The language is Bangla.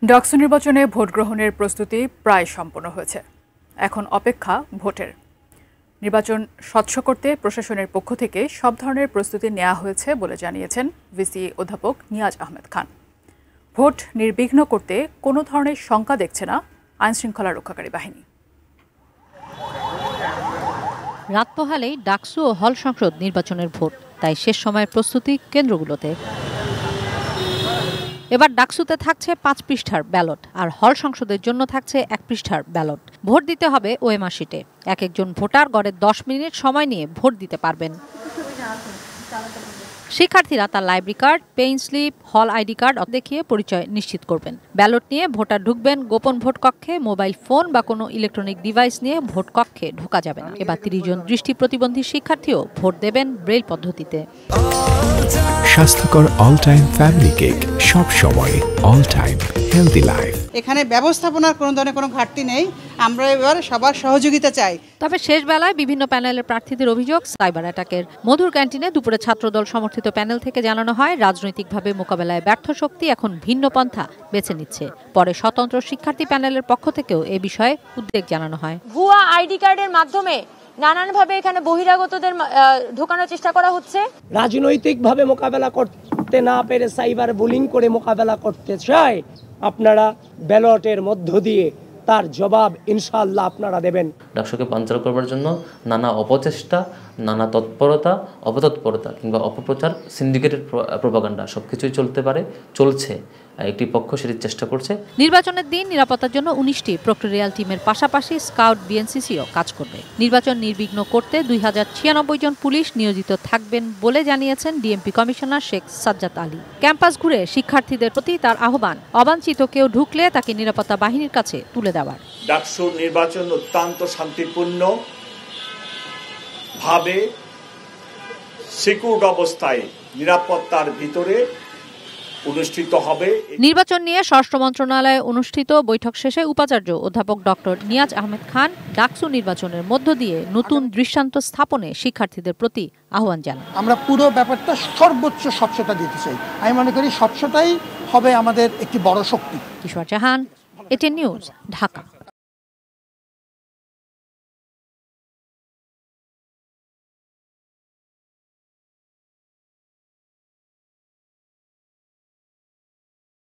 ডাকসু নির্বাচনে ভোট গ্রহণের প্রস্তুতি প্রায় সম্পন্ন হয়েছে। এখন অপেক্ষা ভোটের। নির্বাচন স্বচ্ছ করতে প্রশাসনের পক্ষ থেকে সব ধরনের প্রস্তুতি নেওয়া হয়েছে বলে জানিয়েছেন ভিসি অধ্যাপক নিয়াজ আহমেদ খান। ভোট নির্বিঘ্ন করতে কোনো ধরনের শঙ্কা দেখছে না আইনশৃঙ্খলা রক্ষাকারী বাহিনী। রাত পোহালেই ডাকসু ও হল সংসদ নির্বাচনের ভোট, তাই শেষ সময়ের প্রস্তুতি কেন্দ্রগুলোতে। এবার ডাকসুতে থাকছে 5 পৃষ্ঠার ব্যালট, আর হল সংসদের জন্য থাকছে 1 পৃষ্ঠার ব্যালট। ভোট দিতে হবে ওএমআর শিটে। এক একজন ভোটার গড়ে 10 মিনিট সময় নিয়ে ভোট দিতে পারবেন। শিক্ষার্থীরা তার লাইব্রেরি কার্ড, পেইন স্লিপ, হল আইডি কার্ড দেখিয়ে পরিচয় নিশ্চিত করবেন। ব্যালট নিয়ে ভোটার ঢুকবেন গোপন ভোট কক্ষে। মোবাইল ফোন বা কোনো ইলেকট্রনিক ডিভাইস নিয়ে ভোট কক্ষে ঢোকা যাবে না। এবার 30 জন দৃষ্টি প্রতিবন্ধী শিক্ষার্থীও ভোট দেবেন ব্রেইল পদ্ধতিতে। স্বাস্থ্যকর অল টাইম ফ্যামিলি কেক, সব সময় অল টাইম হেলদি লাইফ। এখানে ব্যবস্থাপনার কোনো ধরনের কোনো ঘাটতি নেই। আমরা এবার সবার সহযোগিতা চাই। তবে শেষ বেলায় বিভিন্ন প্যানেলের প্রার্থীদের অভিযোগ সাইবার অ্যাটাকের। মধুর ক্যান্টিনে দুপুরে ছাত্রদল সমর্থিত প্যানেল থেকে জানানো হয়, রাজনৈতিকভাবে মোকাবেলায় ব্যর্থ শক্তি এখন ভিন্ন পন্থা বেছে নিচ্ছে। পরে স্বতন্ত্র শিক্ষার্থী প্যানেলের পক্ষ থেকেও এ বিষয়ে উদ্বেগ জানানো হয়। ভুয়া আইডি কার্ডের মাধ্যমে নানানভাবে এখানে বহিরাগতদের ঢোকানোর চেষ্টা করা হচ্ছে। রাজনৈতিকভাবে মোকাবেলা করতে না পেরে সাইবার বুলিং করে মোকাবেলা করতে চায়। আপনারা ব্যালটের মধ্য দিয়ে তার জবাব ইনশাআল্লাহ আপনারা দেবেন। ডাকসুকে পাঞ্চাল করবার জন্য নানা অপচেষ্টা, নানা তৎপরতা, অপতৎপরতা কিংবা অপপ্রচার, সিন্ডিকেটেড প্রোপাগান্ডা সবকিছুই চলছে। একটি পক্ষ সেটির চেষ্টা করছে। নির্বাচনের দিন নিরাপত্তার জন্য 19টি প্রক্টোরিয়াল টিমের পাশাপাশি স্কাউট বিএনসিসিও কাজ করবে। নির্বাচন নির্বিঘ্ন করতে 2096 জন পুলিশ নিয়োজিত থাকবেন বলে জানিয়েছেন DMP commissioner Sheikh Sajjad Ali. Campus ঘুরে শিক্ষার্থীদের প্রতি তার আহ্বান, অবাঞ্ছিত কেউ ঢুকলে তাকে নিরাপত্তা বাহিনীর কাছে তুলে দেওয়ার। ডাকসুর নির্বাচন অত্যন্ত শান্তিপূর্ণ ভাবে সিকিউরড অবস্থায় নিরাপত্তার ভিতরে অনুষ্ঠিত হবে। নির্বাচন নিয়ে স্বরাষ্ট্র মন্ত্রণালয়ে অনুষ্ঠিত বৈঠক শেষে উপাচার্য অধ্যাপক ডক্টর নিয়াজ আহমেদ খান ডাকসু নির্বাচনের মধ্য দিয়ে নতুন দৃষ্টান্ত স্থাপনে শিক্ষার্থীদের প্রতি আহ্বান জানান। আমরা পুরো ব্যাপারটা সর্বোচ্চ স্বচ্ছতা দিতে চাই। আমি মনে করি স্বচ্ছতাই হবে আমাদের একটি বড় শক্তি। কিশোর জাহান, এটিএন নিউজ, ঢাকা।